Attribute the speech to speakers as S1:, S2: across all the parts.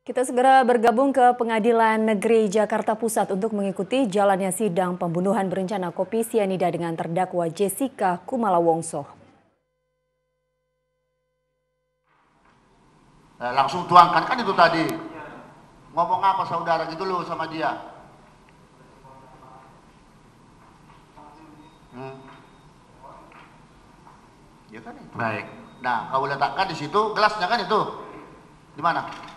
S1: Kita segera bergabung ke Pengadilan Negeri Jakarta Pusat untuk mengikuti jalannya sidang pembunuhan berencana kopi sianida dengan terdakwa Jessica Kumala Wongso.
S2: Langsung tuangkan kan itu tadi. Ngomong apa saudara gitu loh sama dia. Ya kan itu.
S3: Baik.
S2: Nah, kau letakkan di situ gelasnya kan itu. Di mana?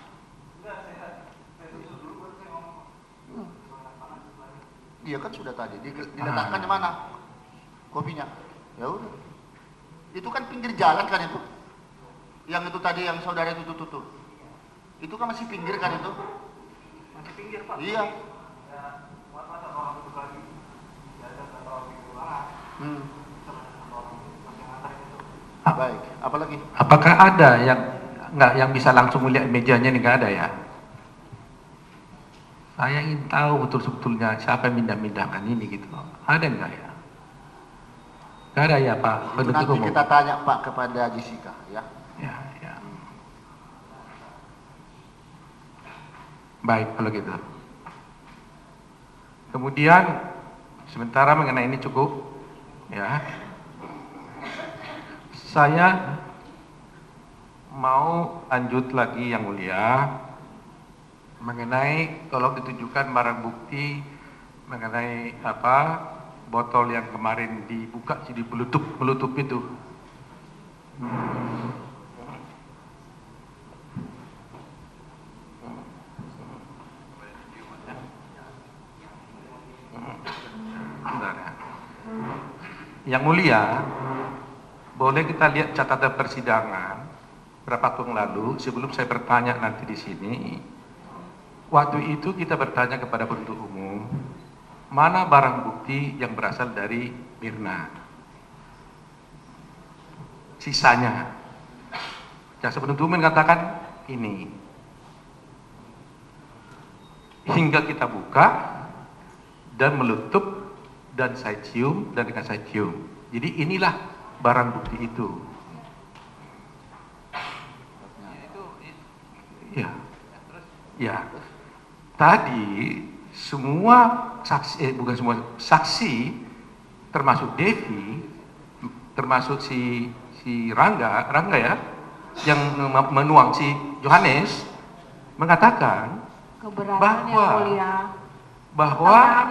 S2: Iya kan sudah tadi diletakkan di mana kopinya. Ya udah. Itu kan pinggir jalan kan itu. Yang itu tadi yang saudara itu tutup. Itu kan masih pinggir kan itu? Masih pinggir Pak. Iya. Baik. Apalagi?
S3: Apakah ada yang bisa langsung melihat mejanya ini? Nggak ada ya? Saya ingin tahu betul-betulnya siapa yang mindah-mindahkan ini gitu. Ada nggak ya? Nggak ada ya Pak.
S2: Itu nanti kita tanya Pak kepada Jessica ya.
S3: Ya. Baik kalau gitu. Kemudian sementara mengenai ini cukup ya. Saya mau lanjut lagi yang mulia mengenai tolong ditunjukkan barang bukti mengenai botol yang kemarin dibuka jadi melutup itu. Yang mulia, boleh kita lihat catatan persidangan berapa tahun lalu sebelum saya bertanya nanti di sini. Waktu itu kita bertanya kepada penuntut umum, mana barang bukti yang berasal dari Mirna? Sisanya. Jaksa penuntut umum mengatakan ini. Hingga kita buka dan melutup dan saya cium dan dengan saya cium. Jadi inilah barang bukti itu. Ya. Tadi semua saksi, bukan semua saksi, termasuk Devi, termasuk si Rangga ya, yang menuang si Johannes, mengatakan bahwa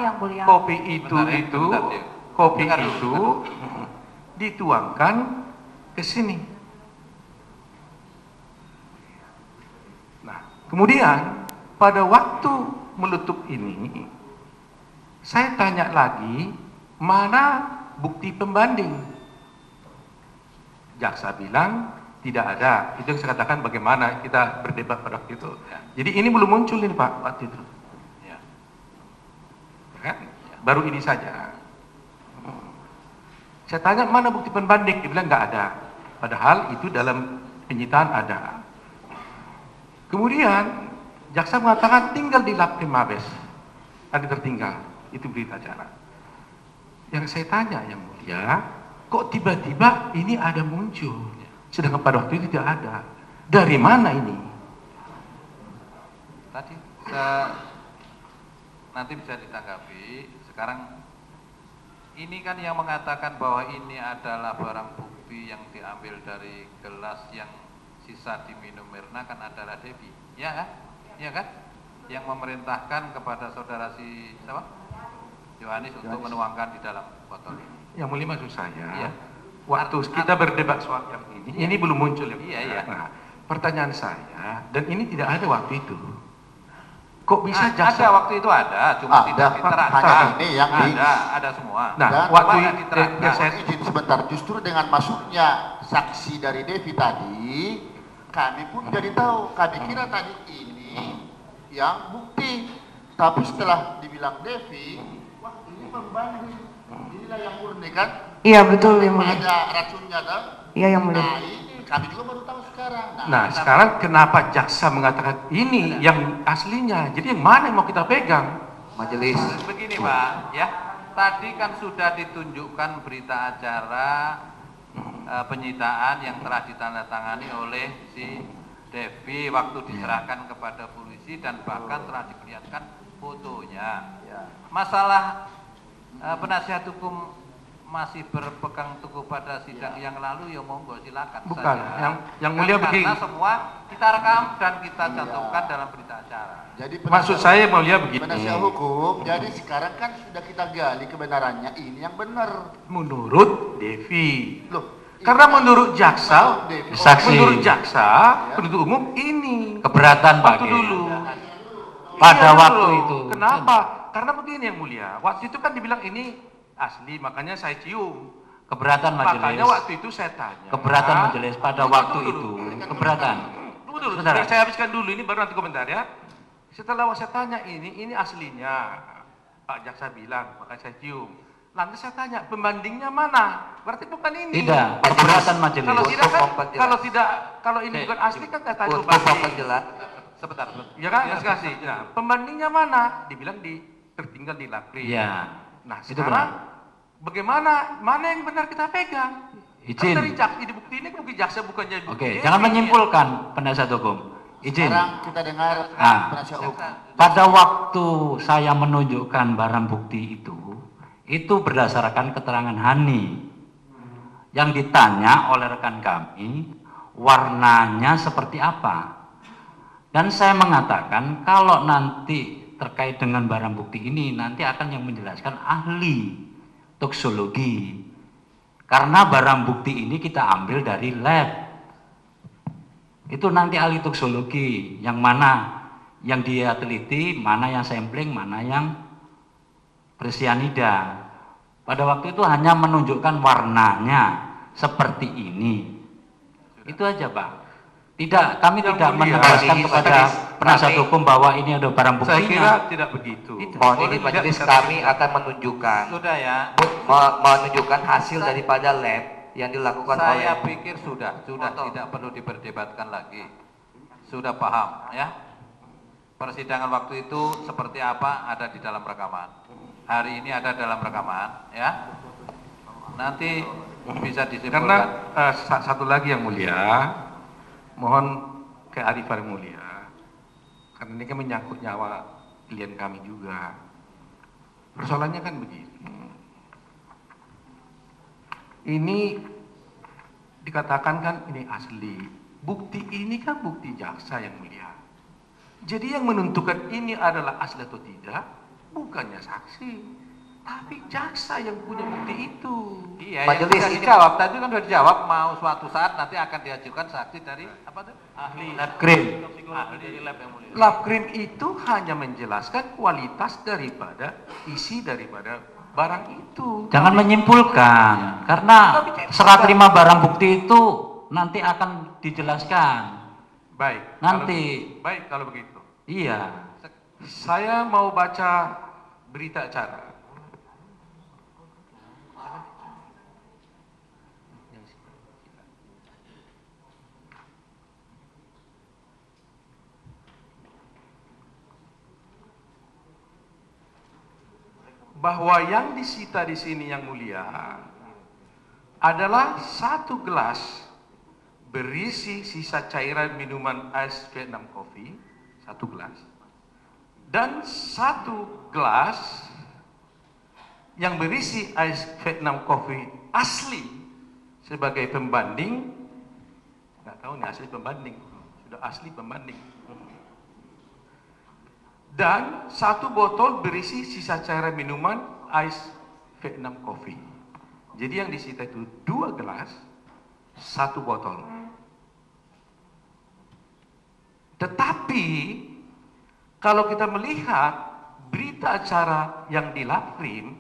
S3: kopi itu dituangkan ke sini. Nah, kemudian pada waktu melutup ini, saya tanya lagi, mana bukti pembanding? Jaksa bilang tidak ada. Itu yang saya katakan bagaimana kita berdebat pada waktu itu. Jadi ini belum muncul ini Pak waktu itu. Kan? Baru ini saja. Saya tanya mana bukti pembanding, dia bilang nggak ada. Padahal itu dalam penyitaan ada. Kemudian jaksa mengatakan tinggal di lap Mabes, ada tertinggal. Itu berita acara. Yang saya tanya yang mulia, kok tiba-tiba ini ada muncul, sedangkan pada waktu itu tidak ada. Dari mana ini?
S4: Tadi nanti bisa ditanggapi. Sekarang ini kan yang mengatakan bahwa ini adalah barang bukti yang diambil dari gelas yang sisa diminum Mirna kan adalah Devi, ya kan? Ya kan? Yang memerintahkan kepada saudara siapa? Yohanes untuk menuangkan di dalam botol ini.
S3: Yang mulia maksud saya, waktu kita berdebat soal yang ini belum muncul ya.
S4: Iya.
S3: Nah, pertanyaan saya, dan ini tidak ada waktu itu. Kok bisa jaksa?
S4: Ada waktu itu ada, cuma tidak diterangkan.
S2: Ini yang
S4: ada semua.
S2: Nah,
S3: waktu
S2: saya izin sebentar, justru dengan masuknya saksi dari Devi tadi, kami pun jadi tahu. Kami kira tadi ini yang bukti, tapi setelah dibilang Devi, wah ini pembanding, inilah yang murni kan?
S5: Iya betul yang mulia.
S2: Ada racunnya kan?
S5: Iya yang mulia.
S2: Nah ini kami juga baru tahu sekarang.
S3: Nah sekarang kenapa jaksa mengatakan ini yang aslinya? Jadi yang mana yang mau kita pegang?
S4: Majelis. Begini Pak, ya. Tadi kan sudah ditunjukkan berita acara penyitaan yang telah ditandatangani oleh si Devi waktu diserahkan kepada polisi dan bahkan telah diperlihatkan fotonya. Masalah penasihat hukum masih berpegang teguh pada sidang yang lalu, ya monggo silakan.
S3: Bukan,
S4: saja.
S3: yang mulia begini.
S4: Karena semua kita rekam dan kita cantumkan dalam berita acara.
S2: Jadi
S3: Maksud saya mulia begini.
S2: penasihat hukum, jadi sekarang kan sudah kita gali kebenarannya, ini yang benar.
S3: Menurut Devi.
S2: Loh,
S3: Karena menurut jaksa,
S5: Saksi.
S3: menurut jaksa, penuntut umum ini
S5: Keberatan Pak
S3: waktu
S5: Ge.
S3: dulu.
S5: Pada
S3: Iya
S5: waktu
S3: loh.
S5: itu.
S3: Kenapa? Karena begini yang mulia. Waktu itu kan dibilang ini asli, makanya saya cium.
S5: Keberatan majelis.
S3: Makanya waktu itu saya tanya.
S5: Keberatan majelis pada
S3: Tunggu
S5: waktu
S3: dulu.
S5: itu. Keberatan.
S3: Tunggu dulu,
S5: Sebentar.
S3: biar saya habiskan dulu ini baru nanti komentar ya. Setelah saya tanya ini aslinya. Pak jaksa bilang, makanya saya cium. Lantas saya tanya, pembandingnya mana? Berarti bukan ini.
S5: Tidak, keberatan majelis.
S3: Kalau ini bukan asli kan saya tanya
S6: Untuk
S3: pembanding.
S6: memperjelas, sebentar.
S3: Ya kan, kasih. Nah, pembandingnya mana? Dibilang tertinggal di Lapri.
S5: Iya.
S3: Nah,
S5: Itu
S3: sekarang bagaimana? Mana yang benar kita pegang?
S5: Izin.
S3: Kan dari jaksa, ini bukti ini bukti jaksa bukannya bukti.
S5: Oke, jangan menyimpulkan penasihat hukum. Izin.
S2: Sekarang kita dengar
S5: Nah.
S2: penasihat hukum.
S5: Pada waktu saya menunjukkan barang bukti itu berdasarkan keterangan Hani. Yang ditanya oleh rekan kami, warnanya seperti apa. Dan saya mengatakan kalau nanti terkait dengan barang bukti ini, nanti akan yang menjelaskan ahli toksologi. Karena barang bukti ini kita ambil dari lab. Itu nanti ahli toksologi, yang mana yang dia teliti, mana yang sampling, mana yang bersianida. Pada waktu itu hanya menunjukkan warnanya seperti ini. Itu aja, Pak. Kami
S3: Yang
S5: tidak
S3: mulia,
S5: menegaskan
S6: ini
S5: kepada
S6: majelis,
S5: penasihat
S6: kami-
S5: hukum bahwa ini ada barang
S3: Saya kira
S5: buktinya.
S3: tidak begitu.
S6: Mohon ini majelis kami akan menunjukkan
S4: Sudah ya.
S6: menunjukkan hasil daripada lab yang dilakukan oleh
S4: Saya pikir sudah tidak perlu diperdebatkan lagi. Sudah paham ya. Persidangan waktu itu seperti apa ada di dalam rekaman. Hari ini ada dalam rekaman ya. Nanti bisa
S3: Karena
S4: disimpulkan.
S3: satu lagi yang mulia, mohon kearifan yang mulia. Karena ini kan menyangkut nyawa klien kami juga. Persoalannya kan begini. Ini dikatakan kan ini asli. Bukti ini kan bukti jaksa yang mulia. Jadi yang menentukan ini adalah asli atau tidak, bukannya saksi, tapi jaksa yang punya bukti itu.
S4: Iya,
S6: Majelis
S4: yang sudah
S6: ini-
S4: dijawab tadi kan sudah dijawab, mau suatu saat nanti akan diajukan saksi dari apa tuh? Ahli
S5: Labkrim.
S4: ahli lab yang mulia.
S3: Labkrim itu hanya menjelaskan kualitas daripada isi daripada barang itu.
S5: Jangan menyimpulkan, karena serah terima barang bukti itu nanti akan dijelaskan.
S3: Baik.
S5: Nanti.
S3: Baik kalau begitu.
S5: Iya.
S3: Saya mau baca berita acara. Bahwa yang disita di sini yang mulia adalah 1 gelas berisi sisa cairan minuman ais Vietnam Coffee, 1 gelas, dan 1 gelas yang berisi ais Vietnam Coffee asli sebagai pembanding. Nggak tahu nih asli pembanding, sudah asli pembanding. Dan 1 botol berisi sisa cairan minuman ais Vietnam Coffee. Jadi yang disita itu 2 gelas, 1 botol. Tetapi kalau kita melihat berita acara yang di Laprim,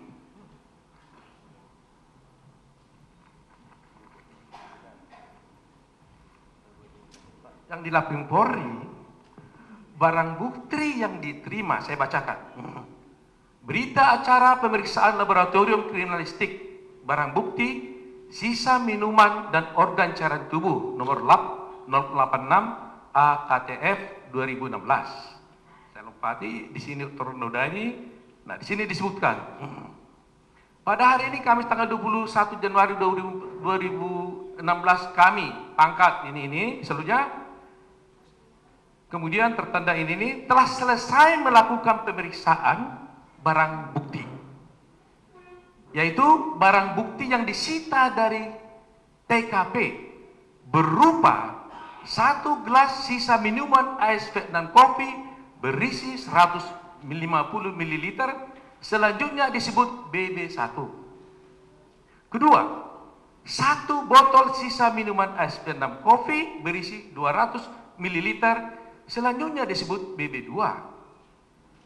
S3: yang di Laprim Polri, barang bukti yang diterima, saya bacakan. Berita acara pemeriksaan laboratorium kriminalistik, barang bukti, sisa minuman dan organ cairan tubuh nomor lab 086 AKTF 2016. Saya lupa di sini ternodai. Nah, di sini disebutkan. Pada hari ini Kamis tanggal 21 Januari 2016 kami pangkat ini seluruhnya Kemudian tertanda ini telah selesai melakukan pemeriksaan barang bukti, yaitu barang bukti yang disita dari TKP berupa 1 gelas sisa minuman ais Vietnam Coffee berisi 150 ml, selanjutnya disebut BB1. Kedua, 1 botol sisa minuman ais Vietnam Coffee berisi 200 ml, selanjutnya disebut BB2.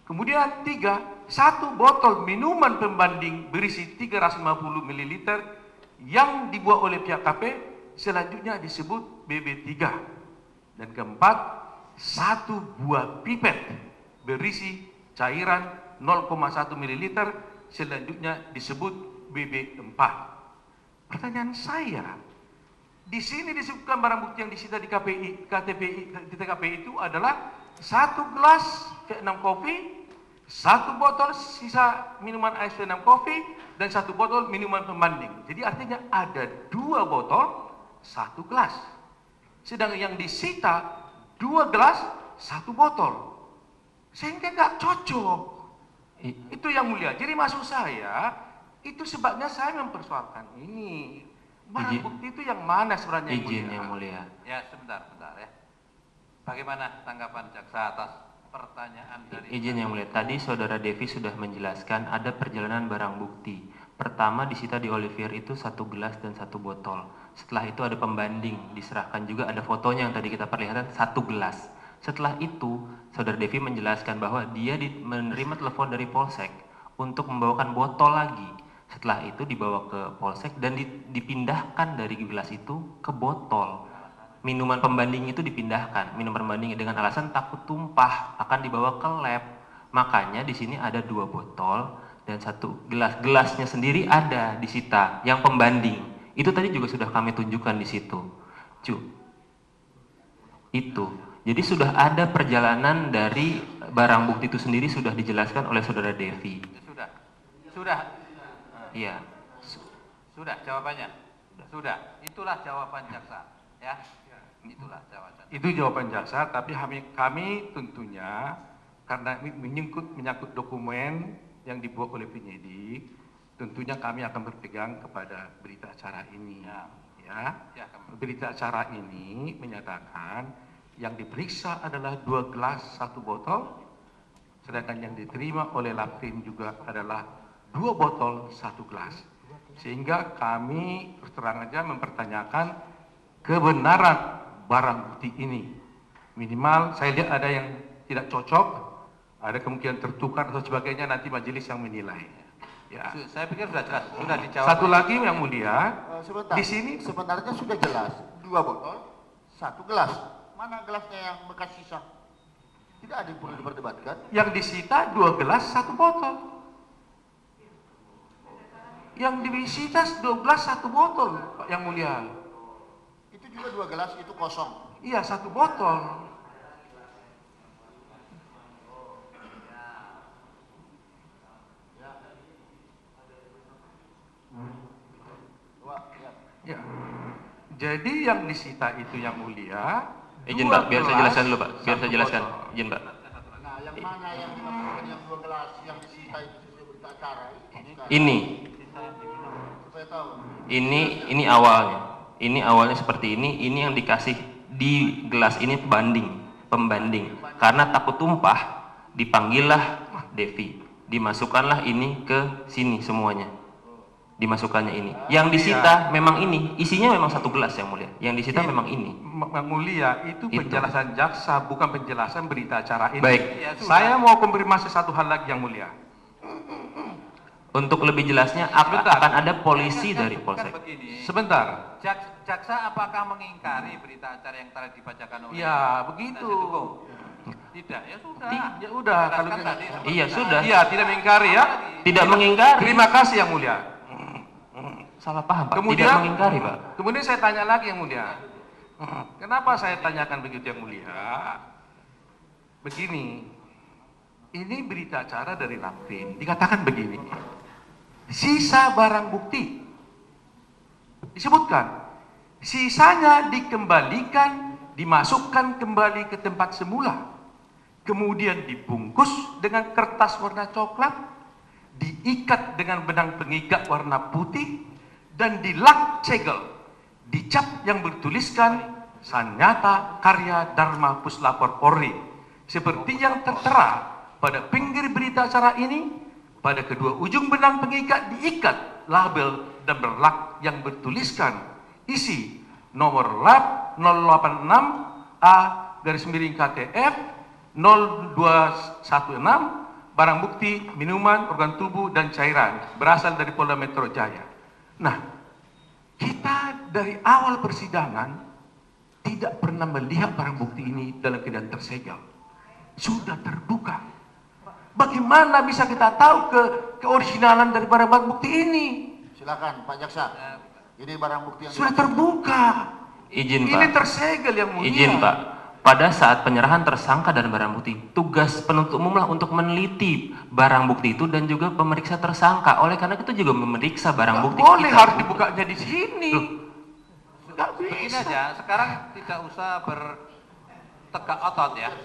S3: Kemudian 3, 1 botol minuman pembanding berisi 350 ml yang dibuat oleh pihak KP, selanjutnya disebut BB3. Dan keempat, 1 buah pipet berisi cairan 0,1 ml, selanjutnya disebut BB4. Pertanyaan saya, di sini disebutkan barang bukti yang disita di TKP itu adalah 1 gelas Vietnam Coffee, 1 botol sisa minuman ais Vietnam Coffee, dan 1 botol minuman pembanding. Jadi artinya ada 2 botol, 1 gelas. Sedangkan yang disita 2 gelas, 1 botol. Sehingga nggak cocok. Itu yang mulia. Jadi maksud saya, itu sebabnya saya mempersoalkan ini. Barang bukti itu yang mana sebenarnya
S5: Yang mulia?
S4: Ya, sebentar ya. Bagaimana tanggapan jaksa atas pertanyaan dari...
S7: Izin yang mulia, tadi saudara Devi sudah menjelaskan ada perjalanan barang bukti. Pertama disita di Olivier itu 1 gelas dan 1 botol. Setelah itu ada pembanding, diserahkan juga ada fotonya yang tadi kita perlihatkan 1 gelas. Setelah itu saudara Devi menjelaskan bahwa dia menerima telepon dari Polsek untuk membawakan botol lagi. Setelah itu dibawa ke Polsek dan dipindahkan dari gelas itu ke botol. Minuman pembanding itu dipindahkan, minuman pembanding dengan alasan takut tumpah akan dibawa ke lab. Makanya di sini ada 2 botol dan 1 gelas. Gelasnya sendiri ada disita, yang pembanding. Itu tadi juga sudah kami tunjukkan di situ. Itu. Jadi sudah ada perjalanan dari barang bukti itu sendiri sudah dijelaskan oleh saudara Devi.
S4: Sudah.
S7: Iya.
S4: Sudah jawabannya. Sudah. Itulah jawaban jaksa, ya. Itulah jawaban.
S3: Itu jawaban jaksa, tapi kami tentunya karena menyangkut dokumen yang dibuat oleh penyidik, tentunya kami akan berpegang kepada berita acara ini. Berita acara ini menyatakan yang diperiksa adalah 2 gelas 1 botol, sedangkan yang diterima oleh Laprim juga adalah 2 botol 1 gelas. Sehingga kami terus terang aja mempertanyakan kebenaran barang bukti ini. Minimal saya lihat ada yang tidak cocok, ada kemungkinan tertukar atau sebagainya, nanti majelis yang menilai. Ya.
S4: Saya pikir sudah jelas, sudah dijawab.
S3: Satu lagi yang mulia,
S2: sebentar.
S3: di sini
S2: sebenarnya sudah jelas 2 botol 1 gelas. Mana gelasnya yang bekas sisa? Tidak ada yang perlu diperdebatkan.
S3: Yang disita 2 gelas 1 botol. Yang disita 2 gelas 1 botol, Pak yang mulia.
S2: Itu juga 2 gelas itu kosong.
S3: Iya, 1 botol. Ya. Jadi yang disita itu yang mulia.
S7: Izin Pak, biar saya jelaskan dulu Pak. Biar saya jelaskan. Izin Pak.
S2: Nah, yang mana yang dimaksudkan yang 2 gelas yang disita itu sesuai berita acara?
S7: Ini.
S2: Supaya tahu.
S7: Ini awalnya. Ini awalnya seperti ini yang dikasih di gelas ini pembanding. Karena takut tumpah, dipanggillah Devi. Dimasukkanlah ini ke sini semuanya. Dimasukkannya ini. Yang disita memang ini, isinya memang 1 gelas yang mulia. Yang disita memang ini.
S3: Yang mulia, itu penjelasan jaksa, bukan penjelasan berita acara ini.
S7: Baik.
S3: Ya, saya mau konfirmasi satu hal lagi yang mulia.
S7: Untuk lebih jelasnya akan ada polisi dari Polsek.
S3: Sebentar.
S4: Jaksa apakah mengingkari berita acara yang telah dibacakan oleh?
S3: Ya, begitu.
S4: Tidak, ya sudah.
S3: Ya udah, kalau
S4: tadi.
S7: Iya, sudah.
S3: Iya, tidak mengingkari ya.
S7: Tidak mengingkari.
S3: Terima kasih yang mulia.
S7: Salah paham Pak.
S3: Kemudian,
S7: tidak mengingkari Pak.
S3: Kemudian saya tanya lagi yang mulia. Kenapa saya tanyakan begitu yang mulia? Begini. Ini berita acara dari Laprim. Dikatakan begini. Sisa barang bukti. Disebutkan. Sisanya dikembalikan dimasukkan kembali ke tempat semula, kemudian dibungkus dengan kertas warna coklat, diikat dengan benang pengikat warna putih, dan dilak cegel, dicap yang bertuliskan Sanyata Karya Dharma Puslapor Polri, seperti yang tertera pada pinggir berita acara ini. Pada kedua ujung benang pengikat diikat label dan berlak yang bertuliskan isi nomor lab 086A_KTF 0216, barang bukti minuman, organ tubuh, dan cairan berasal dari Polda Metro Jaya. Nah, kita dari awal persidangan tidak pernah melihat barang bukti ini dalam keadaan tersegel. Sudah terbuka. Bagaimana bisa kita tahu keoriginalan dari barang bukti ini?
S2: Silakan Pak Jaksa. Ini barang bukti yang
S3: sudah terbuka.
S7: Izin
S3: ini
S7: Pak.
S3: Tersegel yang mulia.
S7: Izin Pak. Pada saat penyerahan tersangka dan barang bukti, tugas penuntut umum lah untuk meneliti barang bukti itu dan juga pemeriksa tersangka. Oleh karena itu juga memeriksa barang bukti.
S3: Boleh harus dibukanya di sini.
S4: Begini aja, sekarang tidak usah bertegak otot ya.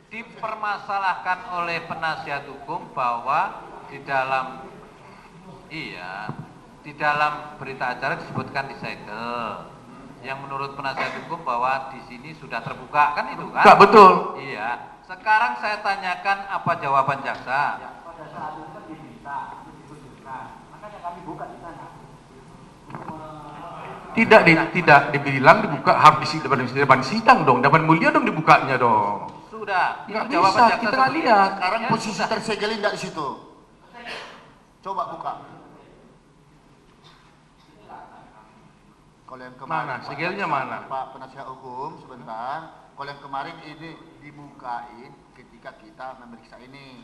S4: Dipermasalahkan oleh penasihat hukum bahwa di dalam berita acara disebutkan disegel. Yang menurut penasihat hukum bahwa di sini sudah terbuka, kan itu kan?
S3: Enggak, betul.
S4: Iya. Sekarang saya tanyakan apa jawaban jaksa?
S8: Ya, pada saat itu kan diminta, ditunjukkan. Makanya kami buka di sana.
S3: Tidak dibilang dibuka, harus di depan sidang dong, depan mulia dong dibukanya dong.
S4: Sudah.
S3: Nggak
S4: Itu jawaban
S3: bisa,
S4: jaksa
S3: kita nggak
S4: seperti
S3: lihat.
S4: itu.
S2: Sekarang
S4: Ya,
S2: posisi tersegelin tidak di situ. Coba buka. Kalau yang kemarin,
S3: Mana? Segelnya mana?
S2: Pak penasihat hukum, sebentar. Kalau yang kemarin ini dibukain ketika kita memeriksa ini.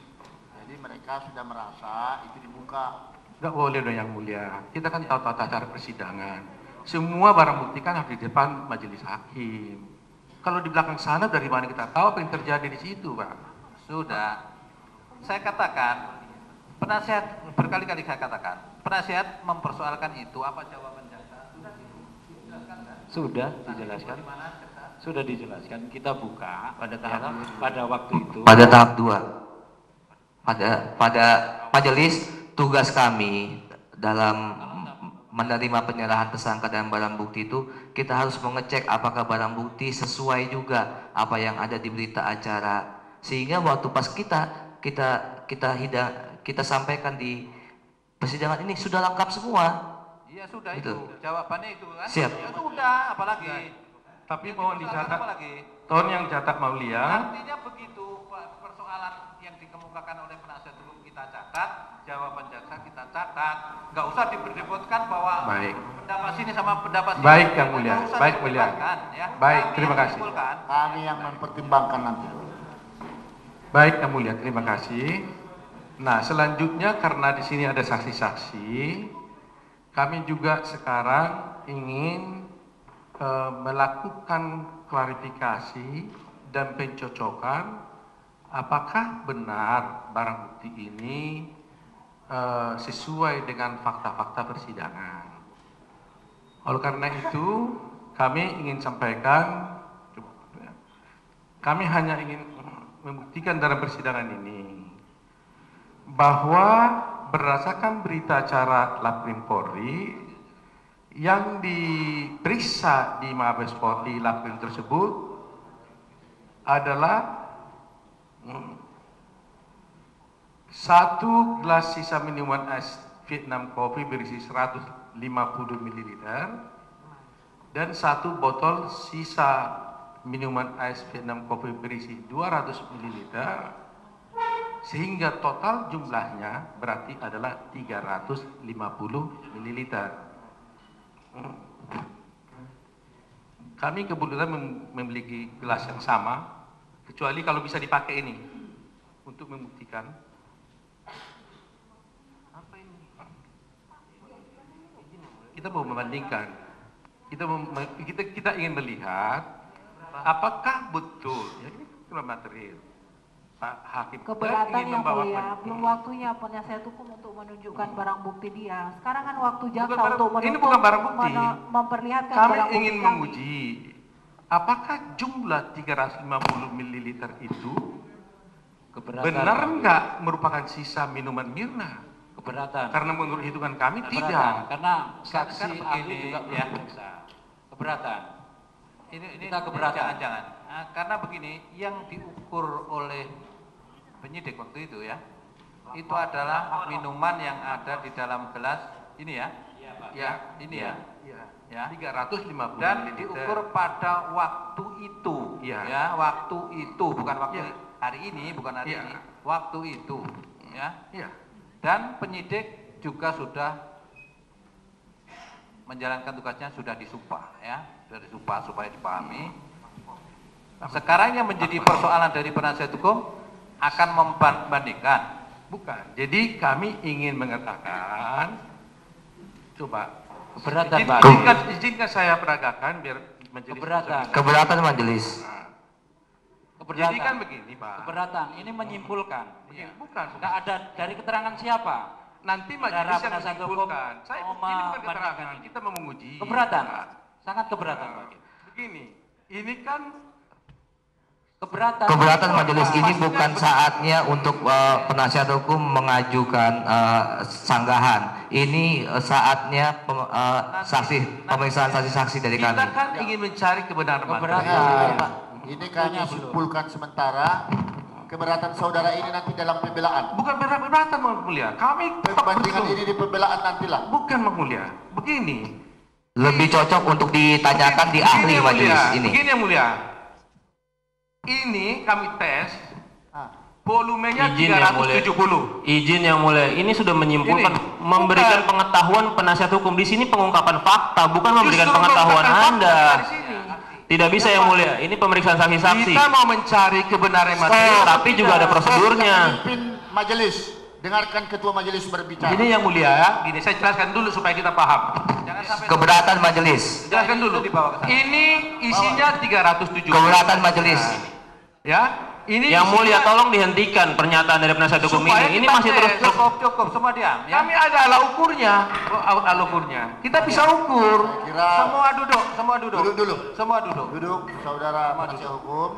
S2: Jadi mereka sudah merasa itu dibuka.
S3: Nggak boleh dong yang mulia. Kita kan tahu tata cara persidangan. Semua barang bukti kan harus di depan majelis hakim. Kalau di belakang sana dari mana kita tahu apa yang terjadi di situ, Pak?
S4: Sudah. Saya katakan, penasihat berkali-kali saya katakan, penasihat mempersoalkan itu, apa jawaban jaksa? Sudah dijelaskan kan?
S5: Sudah dijelaskan. Sudah dijelaskan. Kita buka pada tahap pada waktu itu.
S6: Pada tahap 2. Pada majelis, tugas kami dalam menerima penyerahan tersangka dan barang bukti itu, kita harus mengecek apakah barang bukti sesuai juga apa yang ada di berita acara, sehingga waktu pas kita sampaikan di persidangan ini sudah lengkap semua.
S4: Iya sudah
S6: Itu.
S4: itu jawabannya itu kan.
S6: Siap.
S4: Ya sudah, apalagi.
S3: Tapi mohon dicatat,
S4: Apalagi.
S3: tahun yang catat mulia.
S4: Artinya begitu persoalan yang dikemukakan oleh penasihat hukum kita catat, jawaban jaksa kita catat. Nggak usah diperdebatkan bahwa
S3: Baik.
S4: pendapat sini sama pendapat sini.
S3: Baik yang mulia,
S4: Nggak usah
S3: baik mulia.
S4: diperdebatkan, ya.
S3: Baik,
S4: Kami
S3: terima
S4: yang
S3: kasih.
S4: menyimpulkan.
S2: Kami yang mempertimbangkan nanti.
S3: Baik yang mulia, terima kasih. Nah, selanjutnya karena di sini ada saksi-saksi, kami juga sekarang ingin melakukan klarifikasi dan pencocokan apakah benar barang bukti ini sesuai dengan fakta-fakta persidangan. Oleh karena itu, kami ingin sampaikan, kami hanya ingin membuktikan dalam persidangan ini bahwa berdasarkan berita acara Laprim Polri yang diperiksa di Mabes Polri Laprim tersebut adalah 1 gelas sisa minuman es Vietnam Coffee berisi 150 ml dan 1 botol sisa minuman es Vietnam Coffee berisi 200 ml, sehingga total jumlahnya berarti adalah 350 ml. Kami kebetulan memiliki gelas yang sama, kecuali kalau bisa dipakai ini untuk membuktikan. Apa ini? Kita mau membandingkan. Kita ingin melihat apakah betul ya, ini cuma material. Pak Hakim
S9: Keberatan
S3: ingin
S9: yang
S3: membawa
S9: mulia, belum waktunya penasihat hukum untuk menunjukkan barang bukti dia. Sekarang kan waktu jaksa
S3: Bukan barang-
S9: untuk
S3: ini bukan barang bukti.
S9: memperlihatkan
S3: Kami
S9: barang bukti
S3: ingin
S9: kami.
S3: menguji apakah jumlah 350 ml itu
S5: Keberatan.
S3: benar nggak merupakan sisa minuman Mirna?
S5: Keberatan.
S3: Karena menurut hitungan kami
S5: Keberatan.
S3: tidak.
S5: Karena saksi
S4: Kan
S5: ahli
S4: begini,
S5: juga
S4: ya.
S5: berperiksa. Keberatan.
S4: Ini
S5: Kita keberatan.
S4: jangan. Nah, karena begini, yang diukur oleh penyidik waktu itu ya, itu adalah minuman yang ada di dalam gelas ini ya.
S3: Ya,
S4: Ini ya. Ya.
S3: 350
S4: Dan
S3: ml.
S4: diukur pada waktu itu,
S3: Ya.
S4: ya, waktu itu, bukan waktu
S3: Ya.
S4: hari ini, bukan hari
S3: Ya.
S4: ini, waktu itu, ya.
S3: Iya.
S4: Dan penyidik juga sudah menjalankan tugasnya, sudah disumpah, ya, sudah disumpah supaya dipahami. Sekarang yang menjadi persoalan dari penasihat hukum akan membandingkan.
S3: Bukan. Jadi kami ingin mengatakan, coba
S5: Keberatan, Pak.
S3: izinkan saya peragakan biar majelis.
S5: Keberatan.
S6: Keberatan majelis.
S5: Keberatan.
S3: Jadi kan begini, Pak.
S5: Keberatan. Ini menyimpulkan.
S3: Bukan.
S5: Nggak ada dari keterangan siapa?
S3: Nanti
S5: Saudara
S3: majelis yang
S5: penasihat hukum
S3: menyimpulkan. Saya
S5: mau
S3: ini bukan
S5: membandingkan
S3: keterangan,
S5: ini.
S3: kita mau menguji.
S5: Keberatan. Sangat keberatan, Pak.
S3: Begini, ini kan
S5: Keberatan.
S6: Keberatan majelis, ini bukan saatnya untuk penasihat hukum mengajukan sanggahan. Ini saatnya pemeriksaan saksi-saksi dari
S3: kita
S6: kami.
S3: kan ingin mencari kebenaran
S5: Keberatan.
S3: material.
S2: Ini kami simpulkan sementara keberatan saudara ini nanti dalam pembelaan.
S3: Bukan keberatan, Yang Mulia. Kami tetap
S2: Pembandingan
S3: betul.
S2: ini di pembelaan nantilah.
S3: Bukan, Yang Mulia. Begini.
S6: Lebih cocok untuk ditanyakan di ahli
S3: Yang
S6: majelis
S3: Mulia.
S6: ini.
S3: Begini, Yang Mulia. Ini kami tes volumenya
S7: Izin yang mulia.
S3: 370.
S7: Izin yang mulia, ini sudah menyimpulkan,
S3: Ini,
S7: memberikan
S3: bukan.
S7: pengetahuan penasihat hukum. Di sini pengungkapan fakta, bukan memberikan
S3: Justru
S7: pengetahuan
S3: mengungkapkan
S7: Anda.
S3: fakta di sini.
S7: Tidak bisa yang mulia, ini pemeriksaan saksi-saksi.
S3: Kita mau mencari kebenaran material,
S7: Tapi juga ada prosedurnya.
S2: Pimpin majelis, dengarkan ketua majelis berbicara.
S3: Ini Yang Mulia, gini saya jelaskan dulu supaya kita paham.
S4: Jangan sampai
S6: Keberatan majelis.
S3: Jelaskan dulu.
S4: dibawa ke sana.
S3: Ini isinya 370.
S6: Keberatan majelis.
S3: Ya, ini
S7: Yang mulia,
S3: isinya-
S7: tolong dihentikan pernyataan dari penasihat hukum
S3: Supaya
S7: ini. Ini
S3: kita
S7: masih
S3: tes.
S7: terus
S4: Cukup, semua diam, ya.
S3: Kami ada alat ukurnya. Alat ukurnya. Kita bisa ukur.
S2: Kira
S4: Semua duduk, semua duduk.
S2: Duduk dulu.
S4: Semua duduk.
S2: duduk saudara penasihat hukum.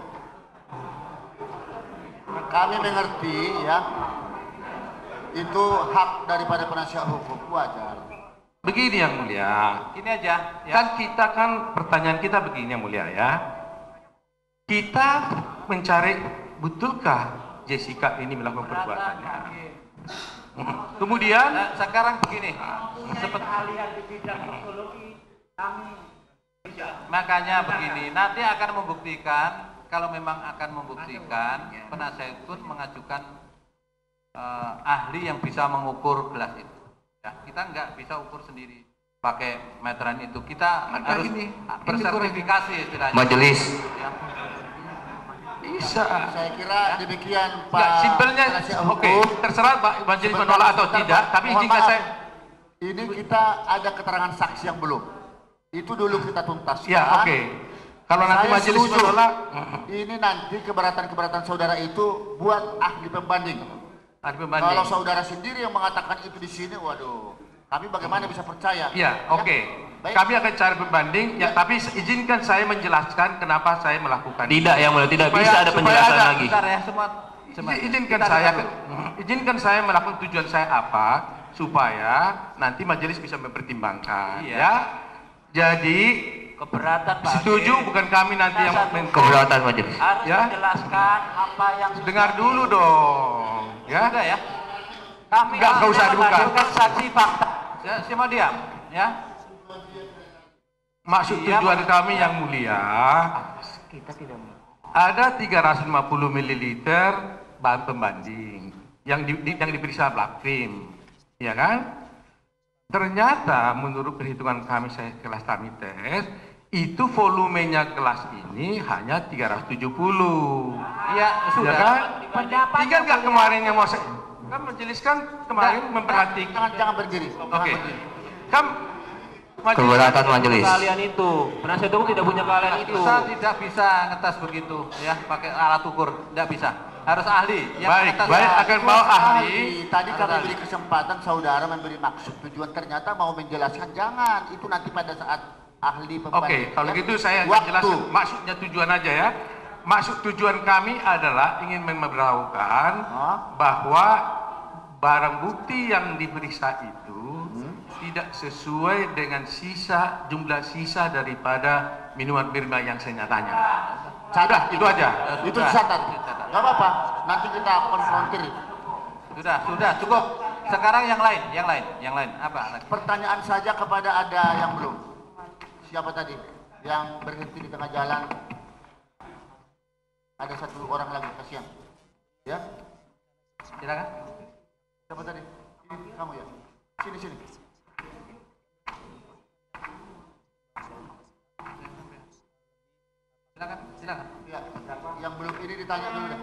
S2: Kami mengerti ya. Itu hak daripada penasihat hukum, wajar.
S3: Begini Yang Mulia.
S4: Ini aja, ya.
S3: Kan kita kan pertanyaan kita begini Yang Mulia ya. Kita mencari betulkah Jessica ini melakukan perbuatannya. Kemudian
S4: Nah, sekarang begini, seperti makanya begini, nanti akan membuktikan, kalau memang akan membuktikan, penasihat hukum mengajukan ahli yang bisa mengukur gelas itu. Ya, kita nggak bisa ukur sendiri pakai meteran itu. Kita
S3: Maka
S4: harus
S3: ini
S4: bersertifikasi istilahnya.
S6: Majelis.
S4: Ya.
S3: bisa.
S2: Saya kira demikian Pak.
S3: Nggak, simpelnya
S2: penasihat
S3: oke,
S2: hukum.
S3: terserah Pak majelis
S2: Sebentar,
S3: menolak atau
S2: sebentar,
S3: tidak,
S2: Pak.
S3: tapi
S2: Mohon
S3: izinkan
S2: maaf.
S3: saya.
S2: Ini kita ada keterangan saksi yang belum. Itu dulu kita tuntaskan.
S3: Ya, oke. Kalau nanti
S2: Saya
S3: majelis
S2: setuju.
S3: menolak,
S2: Ini nanti keberatan-keberatan saudara itu buat ahli pembanding.
S3: ada pembanding.
S2: Kalau saudara sendiri yang mengatakan itu di sini, waduh, kami bagaimana bisa percaya?
S3: Ya, oke.
S2: Baik.
S3: Kami akan cari pembanding, ya, tapi izinkan saya menjelaskan kenapa saya melakukan.
S7: tidak yang mulia, tidak
S3: Supaya-
S7: bisa ada
S3: supaya
S7: penjelasan
S3: ada-
S7: lagi.
S4: Bentar ya, semua.
S3: Izinkan
S4: Kita
S3: saya,
S4: dengar
S3: izinkan saya melakukan tujuan saya apa supaya nanti majelis bisa mempertimbangkan.
S4: Iya.
S3: Ya, jadi
S5: Keberatan, Pak.
S3: setuju bukan kami nanti yang
S6: Keberatan majelis.
S5: Harus
S3: Ya.
S5: menjelaskan apa yang sudah
S3: dengar dulu dong, ya.
S4: Sudah ya.
S5: Kami
S3: Nggak
S5: hanya
S3: usah dibuka.
S5: mengajukan saksi fakta.
S4: Ya, semua diam, ya.
S3: Maksud
S4: Iya,
S3: tujuan kami yang mulia, ada 350 ml bahan pembanding yang diperiksa Blakrim, ya kan? Ternyata menurut perhitungan kami, kelas kami tes, itu volumenya kelas ini hanya 370.
S4: Iya, sudah.
S3: Ya kan?
S9: Pendapat
S3: Ingat nggak
S9: yang
S3: kemarin yang mau saya, kan majelis kan kemarin memperhatikan.
S2: Jangan berdiri.
S3: Oke. Kan majelis-
S6: Keberatan majelis.
S7: Keahlian itu, penasihat hukum tidak punya keahlian itu.
S4: Kita tidak bisa ngetes begitu, ya, pakai alat ukur, tidak bisa. Harus ahli. Yang
S3: Baik,
S4: ngetes
S3: baik,
S4: ahli.
S3: akan bawa ahli.
S2: Tadi
S4: Ada
S2: kami
S4: ahli.
S2: beri kesempatan saudara memberi maksud tujuan, ternyata mau menjelaskan, jangan. Itu nanti pada saat ahli
S3: Oke,
S2: pembanding.
S3: kalau
S2: Ya.
S3: gitu saya akan
S2: Waktu.
S3: jelaskan maksudnya tujuan aja ya. Maksud tujuan kami adalah ingin memberitahukan bahwa barang bukti yang diperiksa itu tidak sesuai dengan jumlah sisa daripada minuman Mirna yang saya nyatanya.
S2: Catat
S3: Itu aja.
S2: Itu catat. Gak apa-apa. Nanti kita konfrontir.
S4: Sudah cukup. Sekarang yang lain apa lagi?
S2: Pertanyaan saja kepada ada yang belum. Siapa tadi yang berhenti di tengah jalan? Ada satu orang lagi, kasihan. Ya,
S4: Silakan.
S2: siapa tadi? Ini kamu ya. Sini.
S4: Silakan.
S2: Ya, yang belum ini ditanya dulu deh.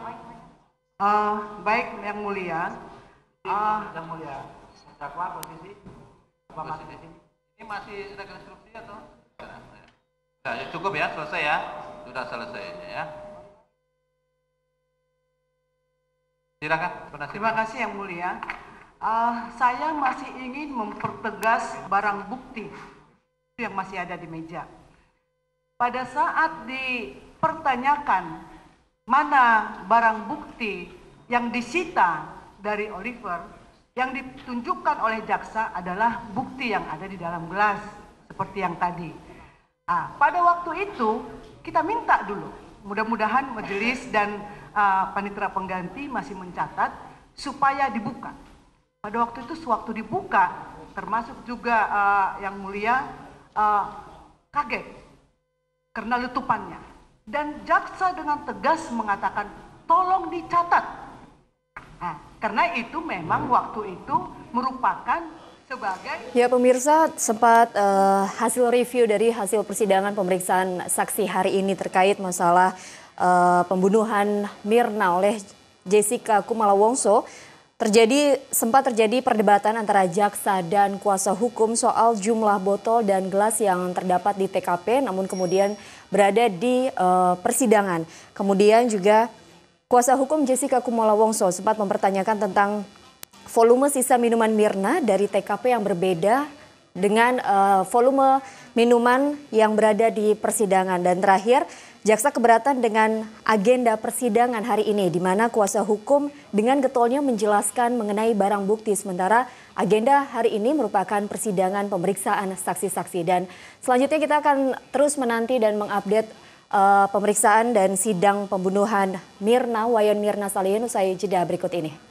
S10: Baik, Yang Mulia.
S8: Yang Mulia, dakwa posisi apa masih di sini?
S4: Ini masih rekonstruksi atau? Ya, cukup ya, selesai ya. Sudah selesai ya. Silakan, penasihat.
S10: Terima kasih Yang Mulia. Saya masih ingin mempertegas barang bukti yang masih ada di meja. Pada saat dipertanyakan mana barang bukti yang disita dari Oliver, yang ditunjukkan oleh jaksa adalah bukti yang ada di dalam gelas, seperti yang tadi. Pada waktu itu kita minta dulu, mudah-mudahan majelis dan panitera pengganti masih mencatat supaya dibuka. Pada waktu itu sewaktu dibuka, termasuk juga Yang Mulia kaget karena letupannya. Dan jaksa dengan tegas mengatakan tolong dicatat. Karena itu memang waktu itu merupakan sebagai...
S1: Ya pemirsa, sempat hasil review dari hasil persidangan pemeriksaan saksi hari ini terkait masalah pembunuhan Mirna oleh Jessica Kumala Wongso. Sempat terjadi perdebatan antara jaksa dan kuasa hukum soal jumlah botol dan gelas yang terdapat di TKP, namun kemudian berada di persidangan. Kemudian juga kuasa hukum Jessica Kumala Wongso sempat mempertanyakan tentang volume sisa minuman Mirna dari TKP yang berbeda dengan volume minuman yang berada di persidangan. Dan terakhir, jaksa keberatan dengan agenda persidangan hari ini, di mana kuasa hukum dengan getolnya menjelaskan mengenai barang bukti, sementara agenda hari ini merupakan persidangan pemeriksaan saksi-saksi. Dan selanjutnya kita akan terus menanti dan mengupdate pemeriksaan dan sidang pembunuhan Mirna, Wayan Mirna Salihin usai jeda berikut ini.